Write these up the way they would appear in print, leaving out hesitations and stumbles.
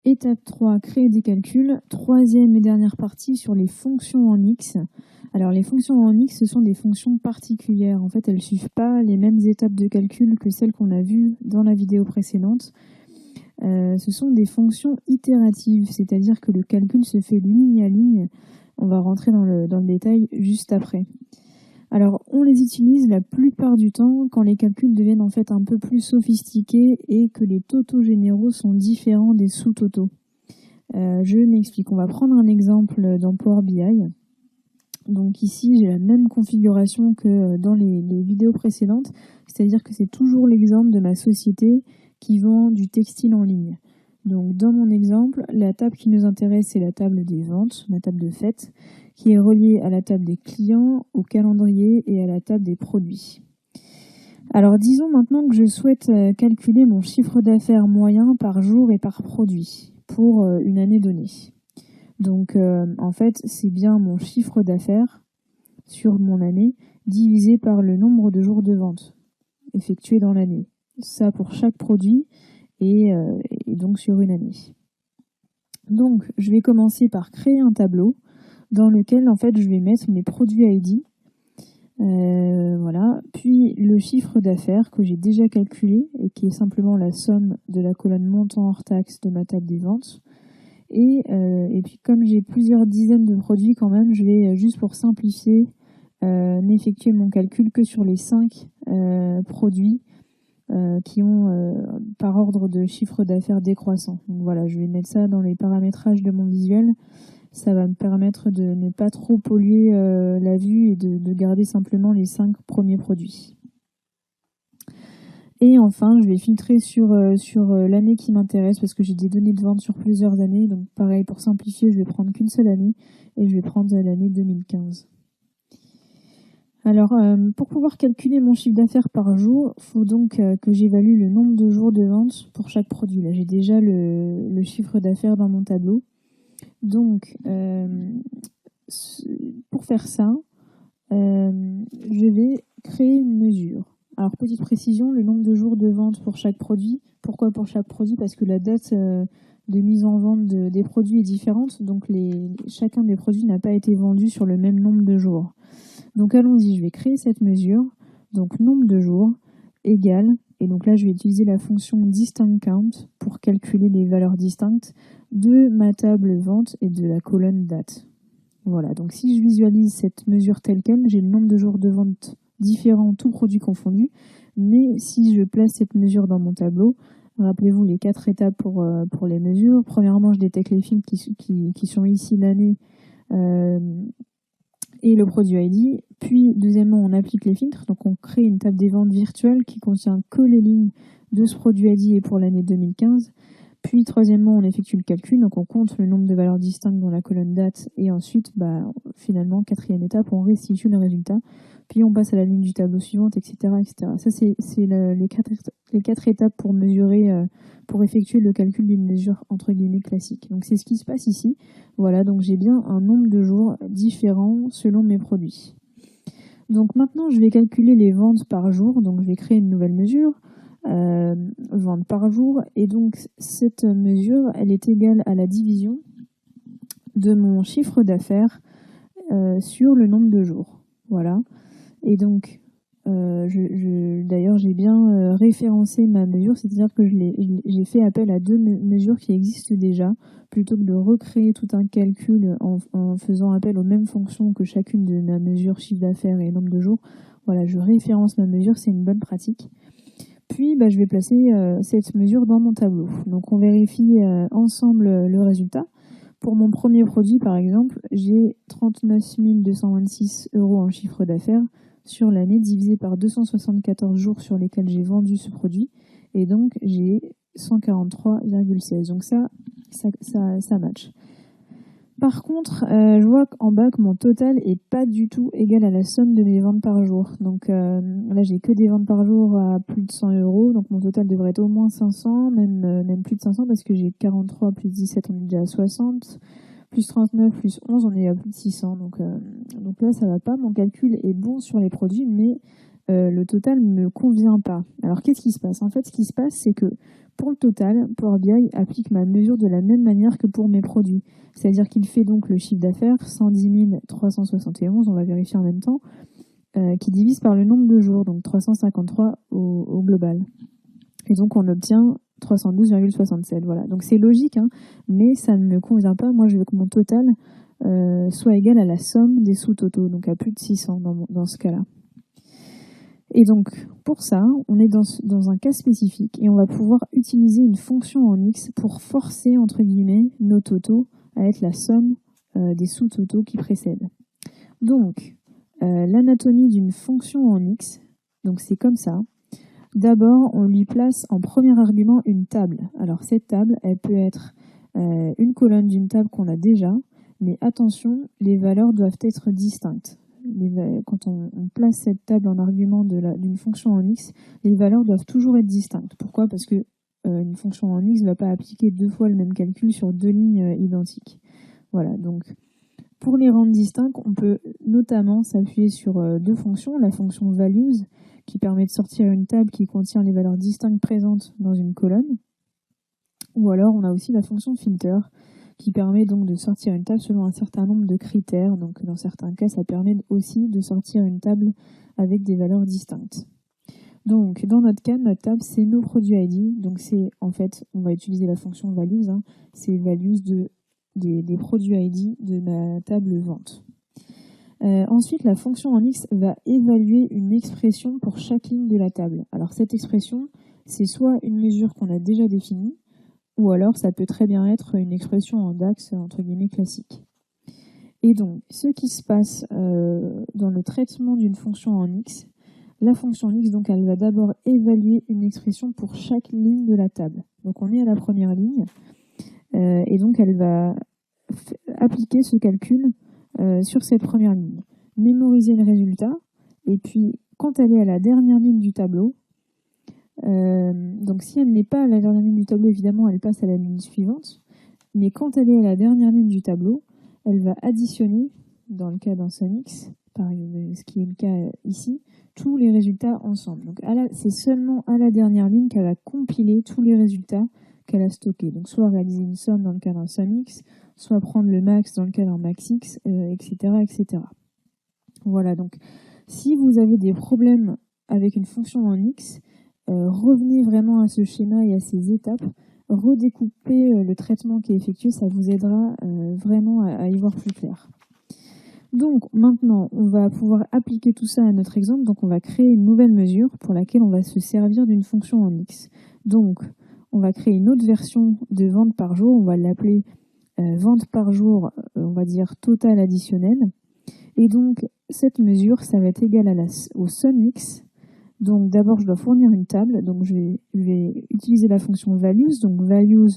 Étape 3, créer des calculs. Troisième et dernière partie sur les fonctions en X. Alors les fonctions en X, ce sont des fonctions particulières. En fait, elles ne suivent pas les mêmes étapes de calcul que celles qu'on a vues dans la vidéo précédente. Ce sont des fonctions itératives, c'est-à-dire que le calcul se fait ligne à ligne. On va rentrer dans le détail juste après. Alors, on les utilise la plupart du temps quand les calculs deviennent en fait un peu plus sophistiqués et que les totaux généraux sont différents des sous-totaux. Je m'explique. On va prendre un exemple dans Power BI. Donc ici, j'ai la même configuration que dans les vidéos précédentes, c'est-à-dire que c'est toujours l'exemple de ma société qui vend du textile en ligne. Donc dans mon exemple, la table qui nous intéresse, c'est la table des ventes, la table de fête, qui est reliée à la table des clients, au calendrier et à la table des produits. Alors disons maintenant que je souhaite calculer mon chiffre d'affaires moyen par jour et par produit pour une année donnée. Donc en fait, c'est bien mon chiffre d'affaires sur mon année divisé par le nombre de jours de vente effectués dans l'année. Ça pour chaque produit et donc sur une année. Donc je vais commencer par créer un tableau dans lequel en fait je vais mettre mes produits ID. Voilà, puis le chiffre d'affaires que j'ai déjà calculé et qui est simplement la somme de la colonne montant hors taxe de ma table des ventes. Et puis comme j'ai plusieurs dizaines de produits quand même, je vais juste pour simplifier n'effectuer mon calcul que sur les 5 produits qui ont par ordre de chiffre d'affaires décroissant. Donc voilà, je vais mettre ça dans les paramétrages de mon visuel. Ça va me permettre de ne pas trop polluer la vue et de garder simplement les 5 premiers produits. Et enfin, je vais filtrer sur l'année qui m'intéresse parce que j'ai des données de vente sur plusieurs années. Donc pareil, pour simplifier, je vais prendre qu'une seule année et je vais prendre l'année 2015. Alors, pour pouvoir calculer mon chiffre d'affaires par jour, il faut donc que j'évalue le nombre de jours de vente pour chaque produit. Là, j'ai déjà le chiffre d'affaires dans mon tableau. Donc, pour faire ça, je vais créer une mesure. Alors, petite précision, le nombre de jours de vente pour chaque produit. Pourquoi pour chaque produit? Parce que la date de mise en vente des produits est différente. Donc, chacun des produits n'a pas été vendu sur le même nombre de jours. Donc, allons-y, je vais créer cette mesure. Donc, nombre de jours égale, et donc là, je vais utiliser la fonction distinct count pour calculer les valeurs distinctes de ma table vente et de la colonne date. Voilà, donc si je visualise cette mesure telle quelle, j'ai le nombre de jours de vente différents, tous produits confondus. Mais si je place cette mesure dans mon tableau, rappelez-vous les 4 étapes pour les mesures. Premièrement, je détecte les filtres qui sont ici l'année et le produit ID. Puis, deuxièmement, on applique les filtres. Donc, on crée une table des ventes virtuelle qui contient que les lignes de ce produit ID et pour l'année 2015. Puis, troisièmement, on effectue le calcul. Donc, on compte le nombre de valeurs distinctes dans la colonne date. Et ensuite, finalement, quatrième étape, on restitue le résultat. Puis, on passe à la ligne du tableau suivante, etc., etc. Ça, c'est les 4 étapes pour mesurer, pour effectuer le calcul d'une mesure entre guillemets classique. Donc, c'est ce qui se passe ici. Voilà, donc j'ai bien un nombre de jours différents selon mes produits. Donc, maintenant, je vais calculer les ventes par jour. Donc, je vais créer une nouvelle mesure. Ventes par jour, et donc cette mesure elle est égale à la division de mon chiffre d'affaires sur le nombre de jours. Voilà, et donc d'ailleurs j'ai bien référencé ma mesure, c'est-à-dire que j'ai fait appel à 2 mesures qui existent déjà plutôt que de recréer tout un calcul en faisant appel aux mêmes fonctions que chacune de ma mesure chiffre d'affaires et nombre de jours. Voilà, je référence ma mesure, c'est une bonne pratique. Puis, je vais placer cette mesure dans mon tableau. Donc, on vérifie ensemble le résultat. Pour mon premier produit, par exemple, j'ai 39 226 € en chiffre d'affaires sur l'année, divisé par 274 jours sur lesquels j'ai vendu ce produit. Et donc, j'ai 143,16. Donc, ça match. Par contre, je vois qu'en bas que mon total est pas du tout égal à la somme de mes ventes par jour. Donc là, j'ai que des ventes par jour à plus de 100 €. Donc mon total devrait être au moins 500, même plus de 500 parce que j'ai 43 plus 17, on est déjà à 60. Plus 39 plus 11, on est à plus de 600. Donc là, ça va pas. Mon calcul est bon sur les produits, mais le total ne me convient pas. Alors qu'est-ce qui se passe? En fait, ce qui se passe, c'est que pour le total, Power BI applique ma mesure de la même manière que pour mes produits. C'est-à-dire qu'il fait donc le chiffre d'affaires 110 371, on va vérifier en même temps, qui divise par le nombre de jours, donc 353 au global. Et donc on obtient 312,67. Voilà. Donc c'est logique, hein, mais ça ne me convient pas. Moi, je veux que mon total soit égal à la somme des sous-totaux, donc à plus de 600 dans ce cas-là. Et donc, pour ça, on est dans un cas spécifique et on va pouvoir utiliser une fonction en X pour forcer, entre guillemets, nos totaux à être la somme des sous-totaux qui précèdent. Donc, l'anatomie d'une fonction en X, donc c'est comme ça. D'abord, on lui place en premier argument une table. Alors, cette table, elle peut être une colonne d'une table qu'on a déjà, mais attention, les valeurs doivent être distinctes. Quand on place cette table en argument d'une fonction en X, les valeurs doivent toujours être distinctes. Pourquoi? Parce que une fonction en X ne va pas appliquer 2 fois le même calcul sur 2 lignes identiques. Voilà, donc pour les rendre distincts, on peut notamment s'appuyer sur 2 fonctions. La fonction values, qui permet de sortir une table qui contient les valeurs distinctes présentes dans une colonne. Ou alors on a aussi la fonction filter, qui permet donc de sortir une table selon un certain nombre de critères. Donc dans certains cas, ça permet aussi de sortir une table avec des valeurs distinctes. Donc dans notre cas, notre table, c'est nos produits ID. Donc c'est en fait, on va utiliser la fonction values, hein, c'est values des produits ID de ma table vente. Ensuite, la fonction en X va évaluer une expression pour chaque ligne de la table. Alors cette expression, c'est soit une mesure qu'on a déjà définie, ou alors ça peut très bien être une expression en DAX, entre guillemets, classique. Et donc, ce qui se passe dans le traitement d'une fonction en X, la fonction X, donc, elle va d'abord évaluer une expression pour chaque ligne de la table. Donc on est à la première ligne, et donc elle va appliquer ce calcul sur cette première ligne. Mémoriser le résultat, et puis quand elle est à la dernière ligne du tableau, donc si elle n'est pas à la dernière ligne du tableau, évidemment, elle passe à la ligne suivante. Mais quand elle est à la dernière ligne du tableau, elle va additionner, dans le cas d'un SumX, ce qui est le cas ici, tous les résultats ensemble. Donc c'est seulement à la dernière ligne qu'elle va compiler tous les résultats qu'elle a stockés. Donc soit réaliser une somme dans le cas d'un SumX, soit prendre le max dans le cas d'un MaxX, etc., etc. Voilà, donc si vous avez des problèmes avec une fonction en X, revenez vraiment à ce schéma et à ces étapes, redécoupez le traitement qui est effectué, ça vous aidera vraiment à y voir plus clair. Donc maintenant, on va pouvoir appliquer tout ça à notre exemple. Donc on va créer une nouvelle mesure pour laquelle on va se servir d'une fonction en X. Donc on va créer une autre version de vente par jour, on va l'appeler vente par jour, on va dire total additionnel. Et donc cette mesure, ça va être égal au SumX. Donc d'abord, je dois fournir une table. Donc je vais utiliser la fonction values, donc values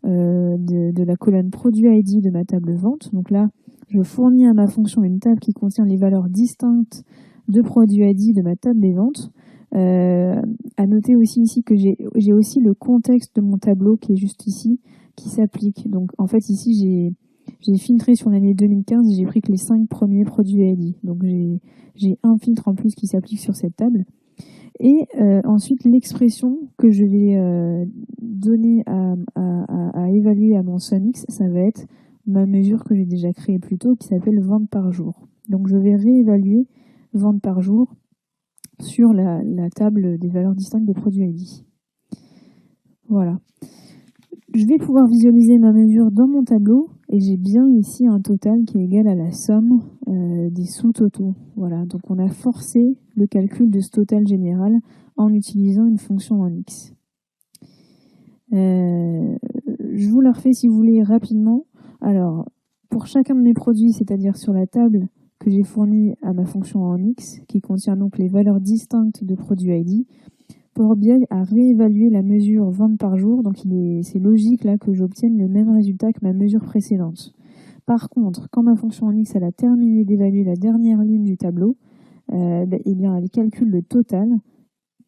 de la colonne produit ID de ma table vente. Donc là, je fournis à ma fonction une table qui contient les valeurs distinctes de produit ID de ma table des ventes. À noter aussi ici que j'ai aussi le contexte de mon tableau qui est juste ici, qui s'applique. Donc en fait ici, j'ai filtré sur l'année 2015 et j'ai pris que les 5 premiers produits ID. Donc j'ai un filtre en plus qui s'applique sur cette table. Et ensuite, l'expression que je vais donner à évaluer à mon SumX, ça va être ma mesure que j'ai déjà créée plus tôt, qui s'appelle vente par jour. Donc je vais réévaluer vente par jour sur la table des valeurs distinctes des produits ID. Voilà. Je vais pouvoir visualiser ma mesure dans mon tableau et j'ai bien ici un total qui est égal à la somme des sous-totaux. Voilà, donc on a forcé le calcul de ce total général en utilisant une fonction en X. Je vous la refais si vous voulez rapidement. Alors, pour chacun de mes produits, c'est-à-dire sur la table que j'ai fournie à ma fonction en X, qui contient donc les valeurs distinctes de produit ID, Power BI a réévalué la mesure vente par jour, donc c'est logique là que j'obtienne le même résultat que ma mesure précédente. Par contre, quand ma fonction en X elle a terminé d'évaluer la dernière ligne du tableau, eh bien elle calcule le total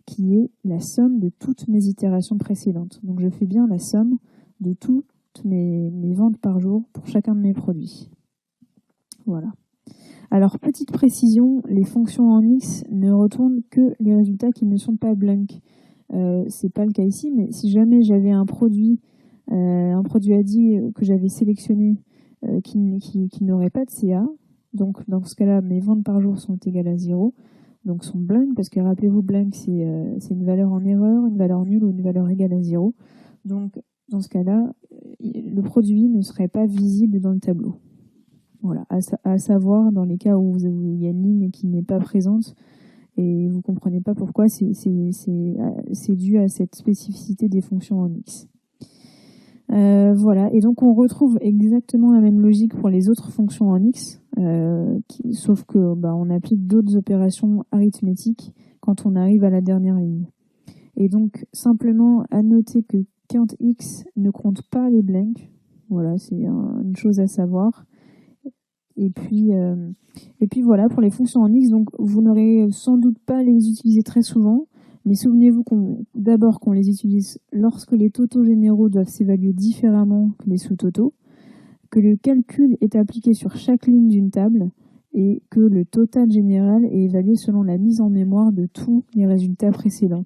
qui est la somme de toutes mes itérations précédentes. Donc je fais bien la somme de toutes mes ventes par jour pour chacun de mes produits. Voilà. Alors, petite précision, les fonctions en X ne retournent que les résultats qui ne sont pas blank. C'est pas le cas ici, mais si jamais j'avais un produit ADI que j'avais sélectionné qui n'aurait pas de CA, donc dans ce cas-là, mes ventes par jour sont égales à 0, donc sont blank, parce que rappelez-vous, blank c'est une valeur en erreur, une valeur nulle ou une valeur égale à 0. Donc dans ce cas-là, le produit ne serait pas visible dans le tableau. Voilà, à savoir dans les cas où il y a une ligne qui n'est pas présente et vous comprenez pas pourquoi, c'est dû à cette spécificité des fonctions en X. Voilà, et donc on retrouve exactement la même logique pour les autres fonctions en X, sauf que on applique d'autres opérations arithmétiques quand on arrive à la dernière ligne. Et donc simplement à noter que count X ne compte pas les blanks. Voilà, c'est une chose à savoir. Et puis voilà pour les fonctions en X. Donc vous n'aurez sans doute pas à les utiliser très souvent, mais souvenez-vous d'abord qu'on les utilise lorsque les totaux généraux doivent s'évaluer différemment que les sous-totaux, que le calcul est appliqué sur chaque ligne d'une table et que le total général est évalué selon la mise en mémoire de tous les résultats précédents.